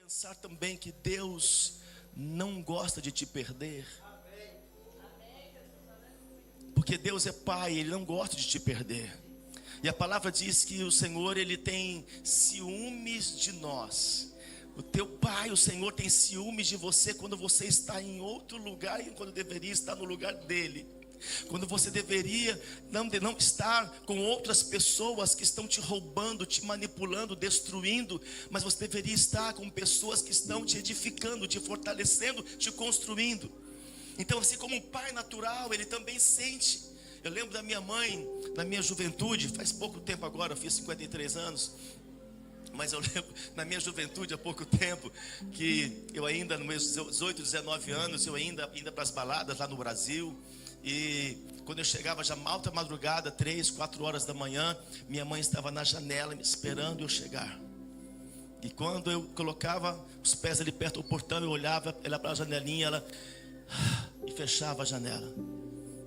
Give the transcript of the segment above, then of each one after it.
pensar também que Deus não gosta de te perder. Porque Deus é Pai, Ele não gosta de te perder. E a palavra diz que o Senhor, Ele tem ciúmes de nós. O teu Pai, o Senhor, tem ciúmes de você quando você está em outro lugar e quando deveria estar no lugar dEle. Quando você deveria não estar com outras pessoas que estão te roubando, te manipulando, destruindo, mas você deveria estar com pessoas que estão te edificando, te fortalecendo, te construindo. Então, assim como um pai natural, ele também sente. Eu lembro da minha mãe, na minha juventude, faz pouco tempo agora, eu fiz 53 anos. Mas eu lembro, na minha juventude, há pouco tempo, que eu ainda, nos meus 18, 19 anos, eu ainda para as baladas lá no Brasil. E quando eu chegava já alta madrugada, 3, 4 horas da manhã, minha mãe estava na janela me esperando eu chegar. E quando eu colocava os pés ali perto do portão, eu olhava ela para a janelinha, ela e fechava a janela.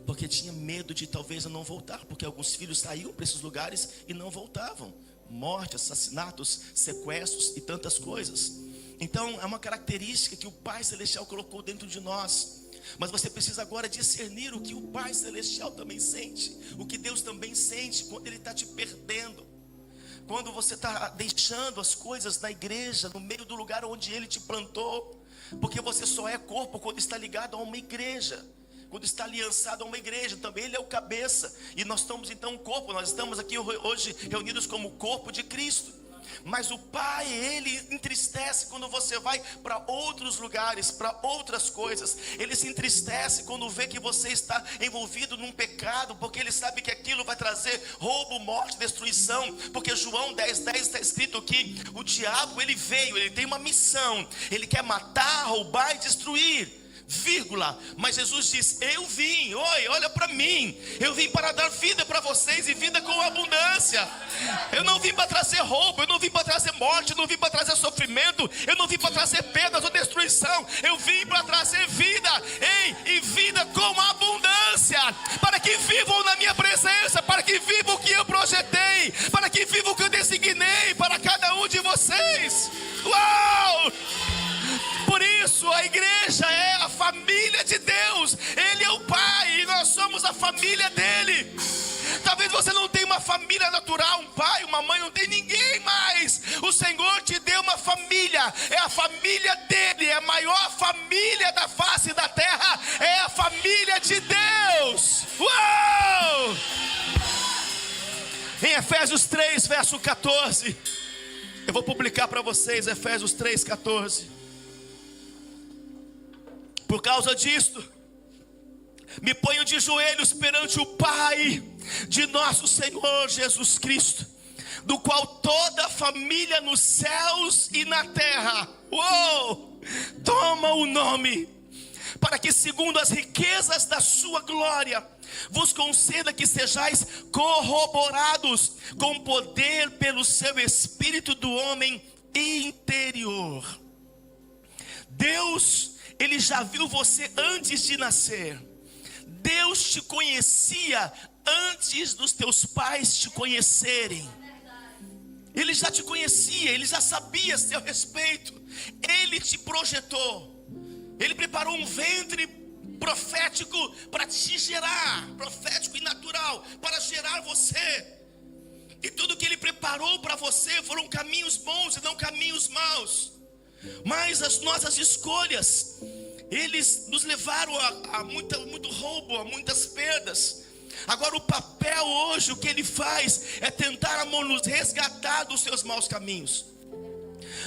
Porque tinha medo de talvez eu não voltar, porque alguns filhos saíam para esses lugares e não voltavam. Morte, assassinatos, sequestros e tantas coisas. Então é uma característica que o Pai Celestial colocou dentro de nós. Mas você precisa agora discernir o que o Pai Celestial também sente, o que Deus também sente quando Ele está te perdendo, quando você está deixando as coisas da igreja, no meio do lugar onde Ele te plantou. Porque você só é corpo quando está ligado a uma igreja, quando está aliançado a uma igreja. Também Ele é o cabeça, e nós somos então um corpo. Nós estamos aqui hoje reunidos como o corpo de Cristo. Mas o Pai, Ele entristece quando você vai para outros lugares, para outras coisas. Ele se entristece quando vê que você está envolvido num pecado, porque Ele sabe que aquilo vai trazer roubo, morte, destruição. Porque João 10:10 está escrito que o diabo, ele veio, ele tem uma missão. Ele quer matar, roubar e destruir. Vírgula, mas Jesus diz: eu vim, olha para mim, eu vim para dar vida para vocês e vida com abundância. Eu não vim para trazer roubo, eu não vim para trazer morte, eu não vim para trazer sofrimento, eu não vim para trazer perdas ou destruição. Eu vim para trazer vida, e vida com abundância, para que vivam na minha presença, para que vivam o que eu projetei, para que vivam o que eu designei para cada um de vocês. Uau! Por isso a igreja é a família de Deus. Ele é o Pai e nós somos a família dele. Talvez você não tenha uma família natural, um pai, uma mãe, não tem ninguém mais. O Senhor te deu uma família, é a família dele, é a maior família da face da terra, é a família de Deus. Uau! Em Efésios 3, verso 14, eu vou publicar para vocês Efésios 3, 14. Por causa disto, me ponho de joelhos perante o Pai de nosso Senhor Jesus Cristo, do qual toda a família nos céus e na terra, toma o nome, para que segundo as riquezas da sua glória, vos conceda que sejais corroborados com poder pelo seu Espírito do homem interior. Deus, Ele já viu você antes de nascer. Deus te conhecia antes dos teus pais te conhecerem. Ele já te conhecia, Ele já sabia a seu respeito. Ele te projetou. Ele preparou um ventre profético para te gerar, profético e natural, para gerar você. E tudo que Ele preparou para você foram caminhos bons e não caminhos maus. Mas as nossas escolhas, eles nos levaram a muito roubo, a muitas perdas. Agora o papel hoje, o que Ele faz é tentar nos resgatar dos seus maus caminhos,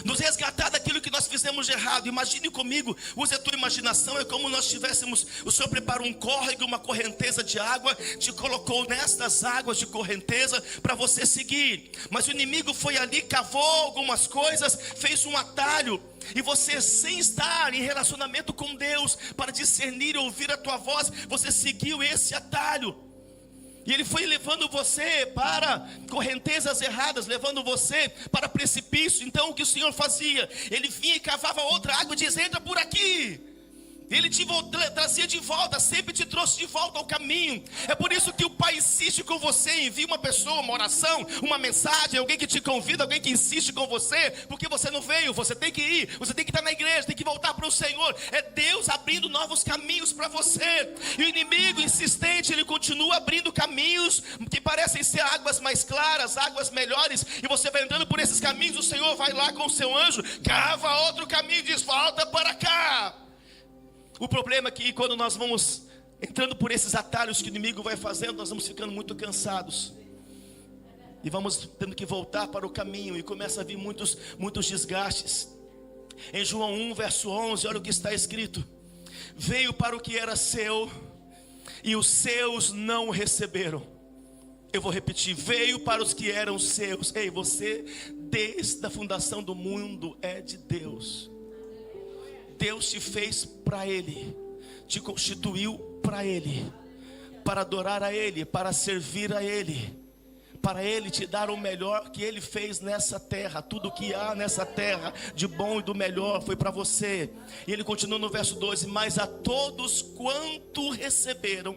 nos resgatar daquilo que nós fizemos de errado. Imagine comigo, use a tua imaginação. É como nós tivéssemos, o Senhor preparou um córrego, uma correnteza de água, te colocou nestas águas de correnteza para você seguir. Mas o inimigo foi ali, cavou algumas coisas, fez um atalho, e você, sem estar em relacionamento com Deus para discernir e ouvir a tua voz, você seguiu esse atalho. E ele foi levando você para correntezas erradas, levando você para precipício. Então o que o Senhor fazia? Ele vinha e cavava outra água e dizia: entra por aqui. Ele te trazia de volta, sempre te trouxe de volta ao caminho. É por isso que o Pai insiste com você. Envia uma pessoa, uma oração, uma mensagem, alguém que te convida, alguém que insiste com você, porque você não veio, você tem que ir, você tem que estar na igreja, tem que voltar para o Senhor. É Deus abrindo novos caminhos para você. E o inimigo insistente, ele continua abrindo caminhos que parecem ser águas mais claras, águas melhores, e você vai andando por esses caminhos. O Senhor vai lá com o seu anjo, cava outro caminho e diz: volta para cá. O problema é que quando nós vamos entrando por esses atalhos que o inimigo vai fazendo, nós vamos ficando muito cansados. E vamos tendo que voltar para o caminho. E começa a vir muitos desgastes. Em João 1, verso 11, olha o que está escrito: veio para o que era seu, e os seus não o receberam. Eu vou repetir: veio para os que eram seus. Ei, você, desde a fundação do mundo, é de Deus. Deus te fez para Ele, te constituiu para Ele, para adorar a Ele, para servir a Ele, para Ele te dar o melhor que Ele fez nessa terra. Tudo que há nessa terra de bom e do melhor foi para você. E Ele continua no verso 12: mas a todos quanto receberam,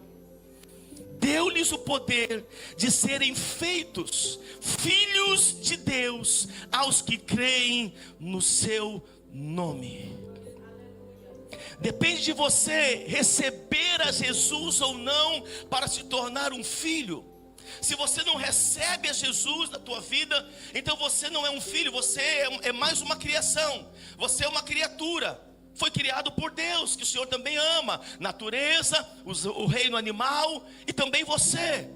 deu-lhes o poder de serem feitos filhos de Deus, aos que creem no seu nome. Depende de você receber a Jesus ou não para se tornar um filho. Se você não recebe a Jesus na tua vida, então você não é um filho, você é mais uma criação. Você é uma criatura, foi criado por Deus, que o Senhor também ama. Natureza, o reino animal e também você.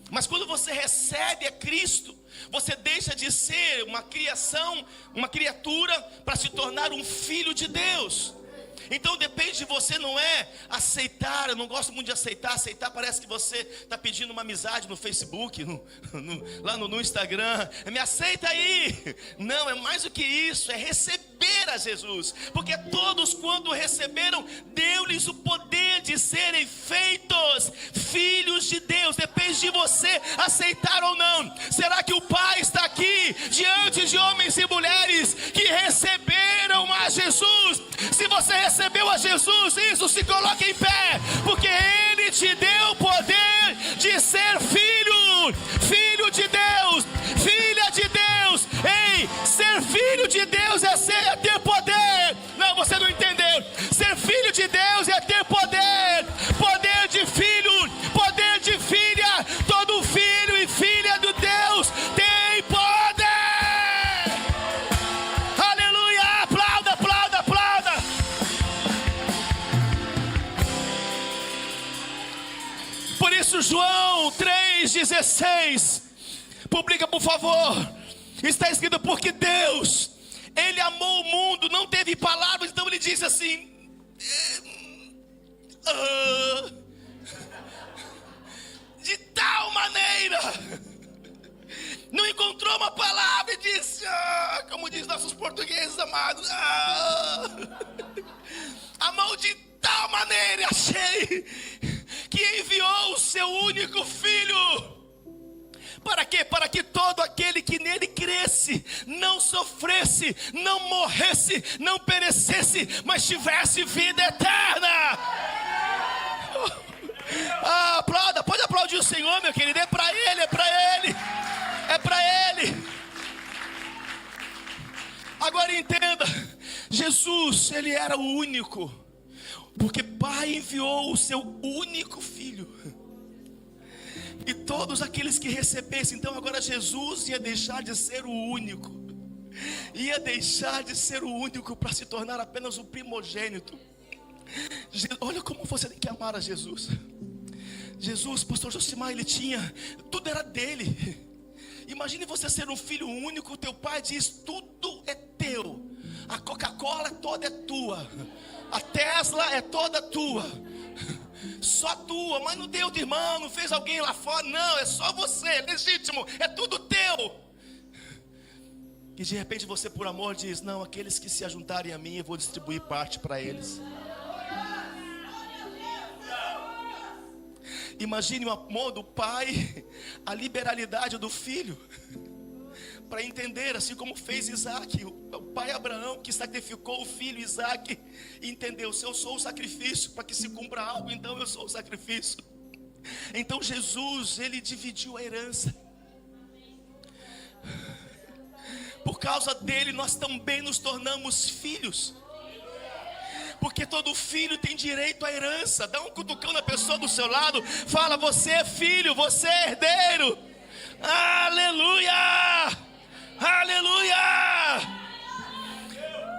Mas quando você recebe a Cristo, você deixa de ser uma criação, uma criatura, para se tornar um filho de Deus. Então depende de você, não é aceitar. Eu não gosto muito de aceitar. Aceitar parece que você está pedindo uma amizade no Facebook, lá no Instagram. Me aceita aí. Não, é mais do que isso, é receber a Jesus. Porque todos quando receberam, deu-lhes o poder de serem feitos filhos de Deus. Depende de você aceitar ou não. Será que o Pai está aqui diante de homens e mulheres que receberam a Jesus? Se você recebeu a Jesus, isso, se coloque em pé, porque Ele te deu o poder de ser filho de Deus, filha de Deus. Ei, ser filho de Deus é ter poder. Não, você não entendeu. Ser filho de Deus é ter poder, poder de filho, poder de filha. Todo filho e filha de Deus tem poder. Aleluia, aplauda, aplauda, aplauda. Por isso João 3,16, publica por favor. Está escrito: porque Deus, Ele amou o mundo, não teve palavras, então Ele disse assim: de tal maneira, não encontrou uma palavra e disse, como diz nossos portugueses amados, amou de tal maneira, achei, que enviou o seu único filho. Para quê? Para que todo aquele que nele cresce não sofresse, não morresse, não perecesse, mas tivesse vida eterna. Aplauda, pode aplaudir o Senhor, meu querido. É para Ele, é para Ele, é para Ele. Agora entenda, Jesus, Ele era o único, porque Pai enviou o seu único filho. E todos aqueles que recebessem, então agora Jesus ia deixar de ser o único, ia deixar de ser o único para se tornar apenas o primogênito. Olha como você tem que amar a Jesus. Jesus, pastor Josimar, ele tinha, tudo era dele. Imagine você ser um filho único, teu pai diz, tudo é teu. A Coca-Cola toda é tua, a Tesla é toda tua, só tua, mas não deu outro irmão, não fez alguém lá fora, não, é só você, legítimo, é tudo teu. E de repente você, por amor, diz, não, aqueles que se ajuntarem a mim, eu vou distribuir parte para eles. Imagine o amor do pai, a liberalidade do filho. para entender, assim como fez Isaac, o pai Abraão, que sacrificou o filho Isaac, e entendeu: se eu sou o sacrifício para que se cumpra algo, então eu sou o sacrifício. Então Jesus, ele dividiu a herança. Por causa dele nós também nos tornamos filhos, porque todo filho tem direito à herança. Dá um cutucão na pessoa do seu lado, fala: você é filho, você é herdeiro. Aleluia, aleluia.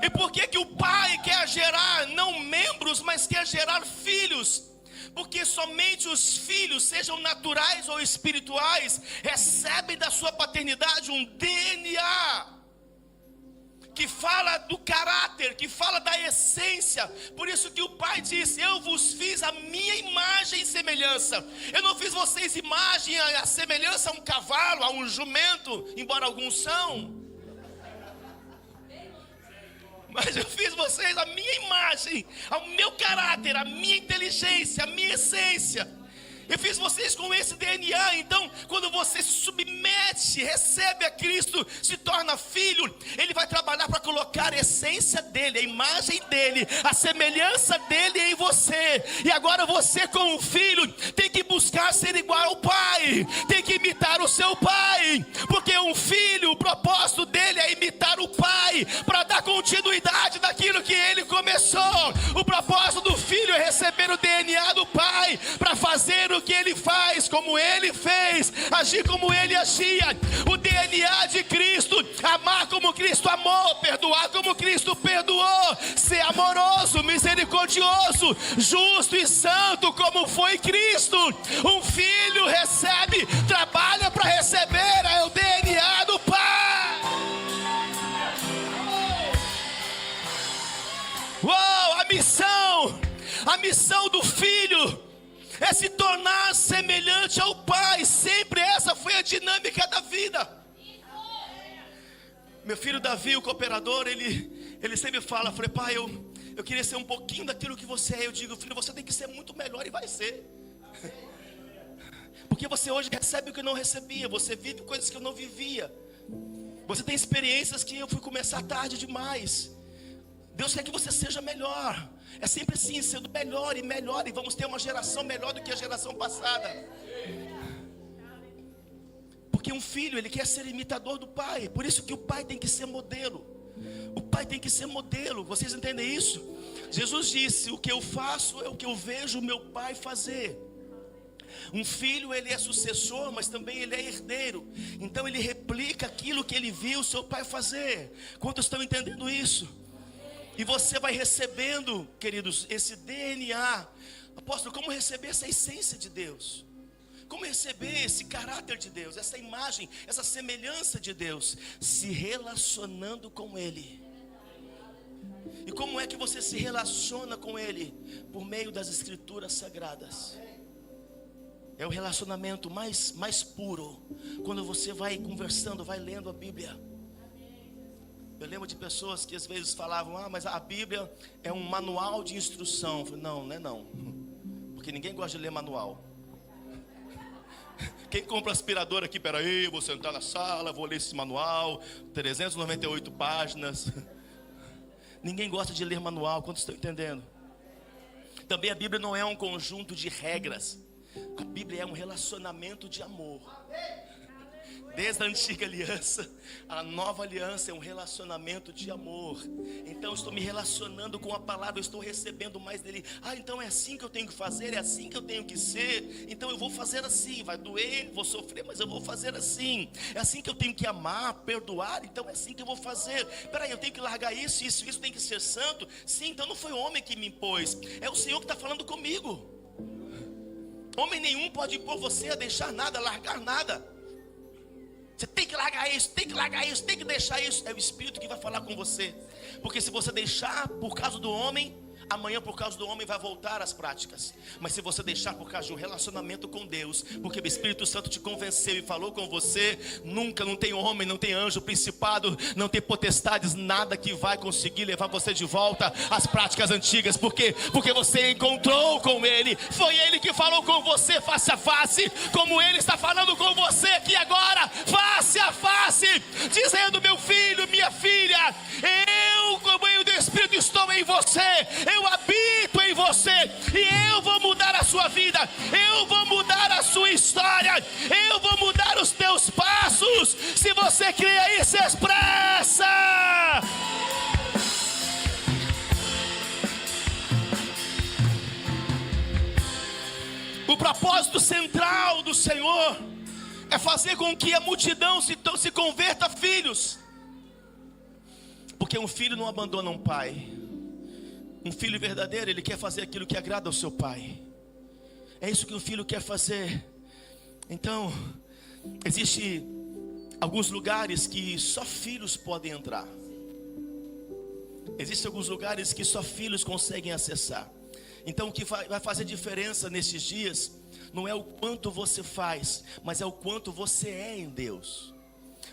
E por que o pai quer gerar não membros, mas quer gerar filhos? Porque somente os filhos, sejam naturais ou espirituais, recebem da sua paternidade um DNA que fala do caráter, que fala da essência. Por isso que o pai diz: eu vos fiz a minha imagem e semelhança. Eu não fiz vocês imagem a semelhança a um cavalo, a um jumento, embora alguns são, mas eu fiz vocês a minha imagem, ao meu caráter, a minha inteligência, a minha essência. Eu fiz vocês com esse DNA. Então, quando você se submete, recebe a Cristo, se torna filho, Ele vai trabalhar para colocar a essência dEle, a imagem dEle, a semelhança dEle em você. E agora você, como filho, tem que buscar ser igual ao pai, tem que imitar o seu pai, porque um filho, o propósito dele é imitar o pai, para dar continuidade daquilo que ele começou. O propósito do filho é receber o DNA do pai, para fazer o que ele faz, como ele fez, agir como ele agia. O DNA de Cristo: amar como Cristo amou, perdoar como Cristo perdoou, ser amoroso, misericordioso, justo e santo como foi Cristo. Um filho recebe, trabalha para receber o DNA do pai. Uou, a missão do filho é se tornar semelhante ao pai. Sempre essa foi a dinâmica da vida. Meu filho Davi, o cooperador, ele sempre fala: falei, pai, eu queria ser um pouquinho daquilo que você é. Eu digo: filho, você tem que ser muito melhor, e vai ser. Porque você hoje recebe o que eu não recebia, você vive coisas que eu não vivia, você tem experiências que eu fui começar tarde demais. Deus quer que você seja melhor. É sempre assim, sendo melhor e melhor, e vamos ter uma geração melhor do que a geração passada. Porque um filho, ele quer ser imitador do pai. Por isso que o pai tem que ser modelo. O pai tem que ser modelo. Vocês entendem isso? Jesus disse: o que eu faço é o que eu vejo o meu pai fazer. Um filho, ele é sucessor, mas também ele é herdeiro. Então ele replica aquilo que ele viu o seu pai fazer. Quantos estão entendendo isso? E você vai recebendo, queridos, esse DNA. Apóstolo, como receber essa essência de Deus? Como receber esse caráter de Deus, essa imagem, essa semelhança de Deus? Se relacionando com Ele. E como é que você se relaciona com Ele? Por meio das Escrituras Sagradas. É o relacionamento mais puro. Quando você vai conversando, vai lendo a Bíblia. Eu lembro de pessoas que às vezes falavam: mas a Bíblia é um manual de instrução. Eu falei: não, não é não. Porque ninguém gosta de ler manual. Quem compra aspirador aqui, peraí, eu vou sentar na sala, vou ler esse manual, 398 páginas. Ninguém gosta de ler manual, quantos estão entendendo? Também a Bíblia não é um conjunto de regras. A Bíblia é um relacionamento de amor. Desde a antiga aliança, a nova aliança é um relacionamento de amor. Então eu estou me relacionando com a palavra, eu estou recebendo mais dele. Então é assim que eu tenho que fazer, é assim que eu tenho que ser. Então eu vou fazer assim, vai doer, vou sofrer, mas eu vou fazer assim. É assim que eu tenho que amar, perdoar, então é assim que eu vou fazer. Peraí, eu tenho que largar isso tem que ser santo. Sim, então não foi o homem que me impôs, é o Senhor que está falando comigo. Homem nenhum pode impor você a deixar nada, a largar nada. Você tem que largar isso, tem que largar isso, tem que deixar isso. É o Espírito que vai falar com você. Porque se você deixar por causa do homem, Amanhã, por causa do homem, vai voltar às práticas. Mas se você deixar por causa de um relacionamento com Deus, porque o Espírito Santo te convenceu e falou com você, nunca, não tem homem, não tem anjo, principado, não tem potestades, nada que vai conseguir levar você de volta às práticas antigas. Por quê? Porque você encontrou com Ele. Foi Ele que falou com você face a face, como Ele está falando com você aqui agora, face a face, dizendo: meu filho, minha filha, eu, como eu do Espírito, estou em você, eu habito em você, e eu vou mudar a sua vida, eu vou mudar a sua história, eu vou mudar os teus passos. Se você crê aí, se expressa. O propósito central do Senhor é fazer com que a multidão se converta a filhos. Porque um filho não abandona um pai. Um filho verdadeiro, ele quer fazer aquilo que agrada ao seu pai. É isso que um filho quer fazer. Então, existe alguns lugares que só filhos podem entrar. Existem alguns lugares que só filhos conseguem acessar. Então, o que vai fazer diferença nesses dias não é o quanto você faz, mas é o quanto você é em Deus.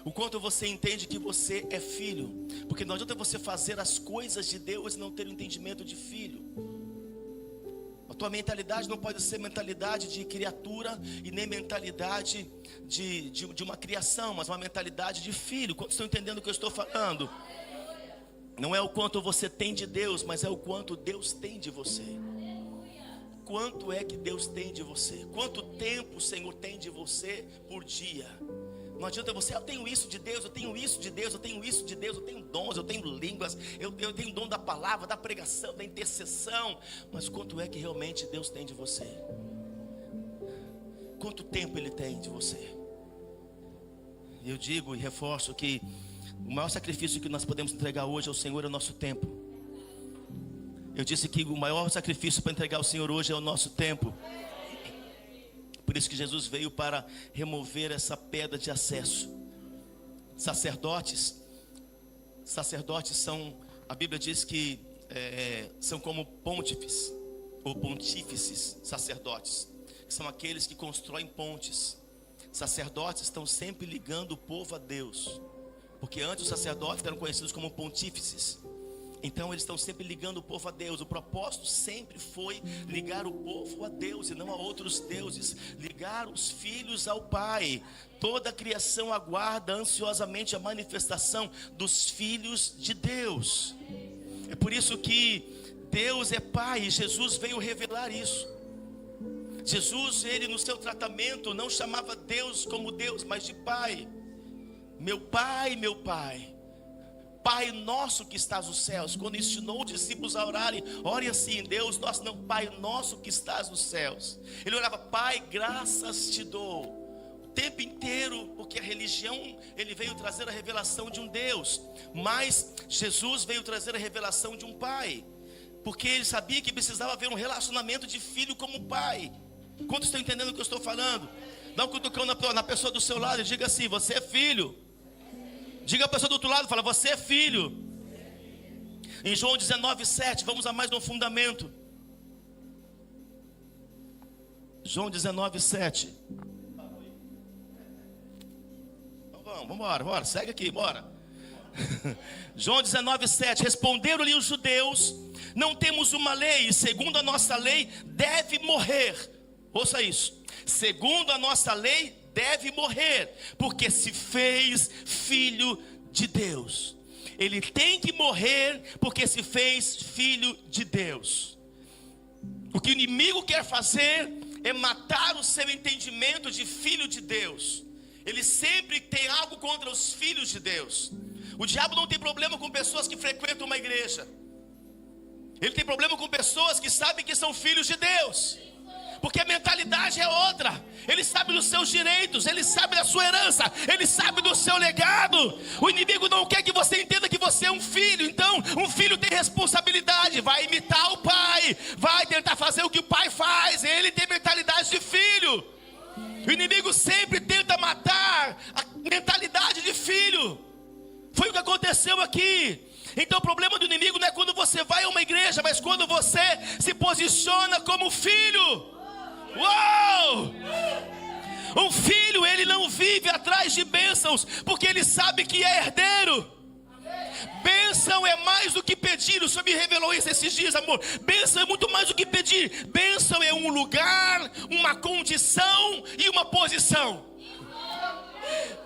O quanto você entende que você é filho. Porque não adianta você fazer as coisas de Deus e não ter o entendimento de filho. A tua mentalidade não pode ser mentalidade de criatura e nem mentalidade de uma criação, mas uma mentalidade de filho. Quantos estão entendendo o que eu estou falando? Não é o quanto você tem de Deus, mas é o quanto Deus tem de você. Quanto é que Deus tem de você? Quanto tempo o Senhor tem de você por dia? Não adianta você: eu tenho isso de Deus, eu tenho isso de Deus, eu tenho isso de Deus, eu tenho dons, eu tenho línguas, eu tenho dom da palavra, da pregação, da intercessão. Mas quanto é que realmente Deus tem de você? Quanto tempo Ele tem de você? Eu digo e reforço que o maior sacrifício que nós podemos entregar hoje ao Senhor é o nosso tempo. Eu disse que o maior sacrifício para entregar ao Senhor hoje é o nosso tempo. Por isso que Jesus veio para remover essa pedra de acesso. Sacerdotes são, a Bíblia diz que são como pontífices, ou pontífices sacerdotes, que são aqueles que constroem pontes. Sacerdotes estão sempre ligando o povo a Deus, porque antes os sacerdotes eram conhecidos como pontífices. Então eles estão sempre ligando o povo a Deus. O propósito sempre foi ligar o povo a Deus e não a outros deuses. Ligar os filhos ao Pai. Toda a criação aguarda ansiosamente a manifestação dos filhos de Deus. É por isso que Deus é Pai e Jesus veio revelar isso. Jesus, ele no seu tratamento não chamava Deus como Deus, mas de Pai. Meu Pai, meu Pai. Pai nosso que estás nos céus. Quando ensinou os discípulos a orarem, ore assim: Deus nosso, não, Pai nosso que estás nos céus. Ele orava: Pai, graças te dou. O tempo inteiro, porque a religião, ele veio trazer a revelação de um Deus, mas Jesus veio trazer a revelação de um Pai, porque ele sabia que precisava haver um relacionamento de filho como pai. Quantos estão entendendo o que eu estou falando? Dá um cutucão na pessoa do seu lado e diga assim: você é filho. Diga a pessoa do outro lado, fala: você é filho. Em João 19:7, vamos a mais um fundamento. João 19:7. Vamos embora, segue aqui, bora. João 19:7. Responderam-lhe os judeus: não temos uma lei, e segundo a nossa lei deve morrer. Ouça isso: segundo a nossa lei deve morrer, porque se fez filho de Deus. Ele tem que morrer porque se fez filho de Deus. O que o inimigo quer fazer é matar o seu entendimento de filho de Deus. Ele sempre tem algo contra os filhos de Deus. O diabo não tem problema com pessoas que frequentam uma igreja. Ele tem problema com pessoas que sabem que são filhos de Deus, porque a mentalidade é outra. Ele sabe dos seus direitos, ele sabe da sua herança, ele sabe do seu legado. O inimigo não quer que você entenda que você é um filho. Então, um filho tem responsabilidade, vai imitar o pai, vai tentar fazer o que o pai faz. Ele tem mentalidade de filho. O inimigo sempre tenta matar a mentalidade de filho. Foi o que aconteceu aqui. Então o problema do inimigo não é quando você vai a uma igreja, mas quando você se posiciona como filho. Uou! Um filho, ele não vive atrás de bênçãos, porque ele sabe que é herdeiro. Bênção é mais do que pedir. O Senhor me revelou isso esses dias, amor. Bênção é muito mais do que pedir. Bênção é um lugar, uma condição e uma posição.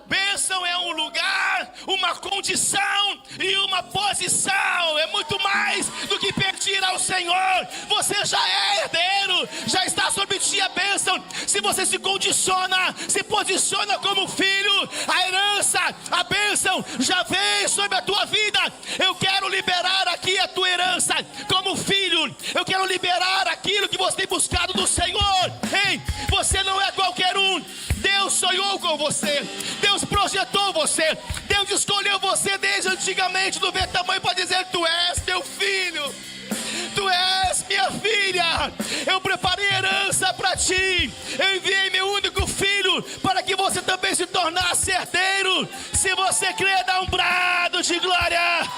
Bênção é um lugar, uma condição e uma posição. É muito mais do que pedir ao Senhor. Você já é herdeiro, já está sobre ti a bênção. Se você se condiciona, se posiciona como filho, a herança, a bênção já vem sobre a tua vida. Eu quero liberar aqui a tua herança como filho. Eu quero liberar aquilo que você tem buscado do Senhor. Ei, você não é qualquer um. Deus sonhou com você, Deus projetou você, Deus escolheu você desde antigamente do ver tamanho para dizer: tu és meu filho, tu és minha filha. Eu preparei herança para ti, eu enviei meu único filho para que você também se tornasse herdeiro. Se você crê, dá um brado de glória.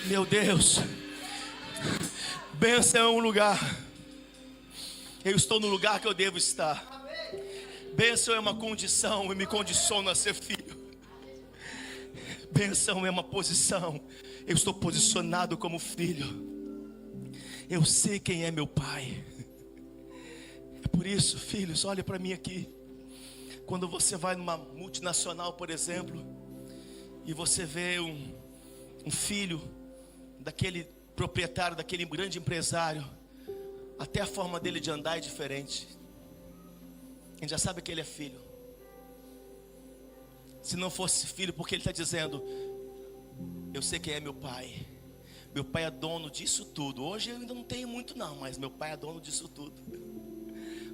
Meu Deus, bênção é um lugar. Eu estou no lugar que eu devo estar. Bênção é uma condição, eu me condiciono a ser filho. Bênção é uma posição, eu estou posicionado como filho. Eu sei quem é meu pai. É por isso, filhos, olha para mim aqui. Quando você vai numa multinacional, por exemplo, e você vê um filho daquele proprietário, daquele grande empresário, até a forma dele de andar é diferente. A gente já sabe que ele é filho. Se não fosse filho, porque ele está dizendo: eu sei quem é meu pai. Meu pai é dono disso tudo. Hoje eu ainda não tenho muito não, mas meu pai é dono disso tudo.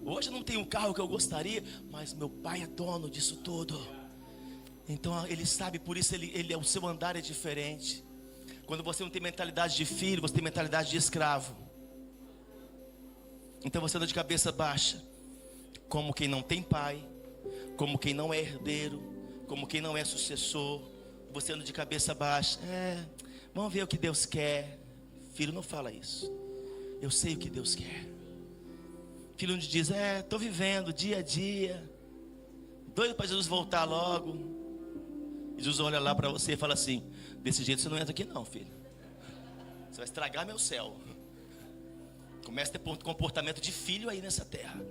Hoje eu não tenho um carro que eu gostaria, mas meu pai é dono disso tudo. Então ele sabe, por isso o seu andar é diferente. Quando você não tem mentalidade de filho, você tem mentalidade de escravo. Então você anda de cabeça baixa, como quem não tem pai, como quem não é herdeiro, como quem não é sucessor. Você anda de cabeça baixa. Vamos ver o que Deus quer. Filho não fala isso. Eu sei o que Deus quer. Filho não diz: estou vivendo dia a dia, doido para Jesus voltar logo. Jesus olha lá para você e fala assim: desse jeito você não entra aqui não, filho. Você vai estragar meu céu. Começa a ter comportamento de filho aí nessa terra.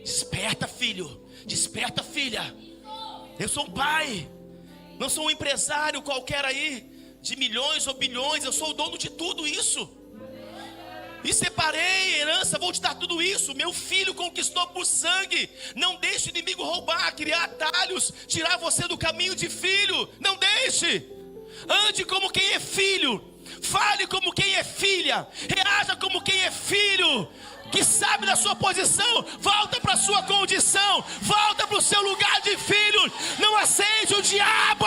Desperta, filho. Desperta, filha. Eu sou um pai. Não sou um empresário qualquer aí, de milhões ou bilhões. Eu sou o dono de tudo isso. E separei herança, vou te dar tudo isso. Meu filho conquistou por sangue. Não deixe o inimigo roubar, criar atalhos, tirar você do caminho de filho. Não deixe. Ande como quem é filho. Fale como quem é filha. Reaja como quem é filho, que sabe da sua posição. Volta para a sua condição. Volta para o seu lugar de filho. Não aceite o diabo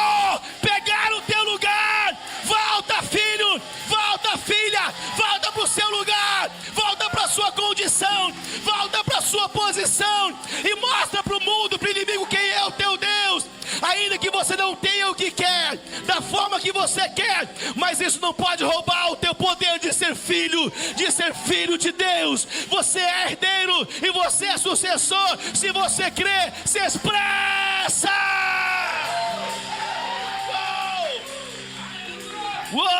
pegar o teu lugar. Volta, filho. Volta, filha. Volta para o seu lugar. Volta para a sua condição. Volta para a sua posição. E mostra para o mundo, para o inimigo, quem é o teu Deus. Ainda que você não tenha o que quer, da forma que você quer, mas isso não pode roubar o teu poder de ser filho de Deus. Você é herdeiro e você é sucessor. Se você crê, se expressa. Uou!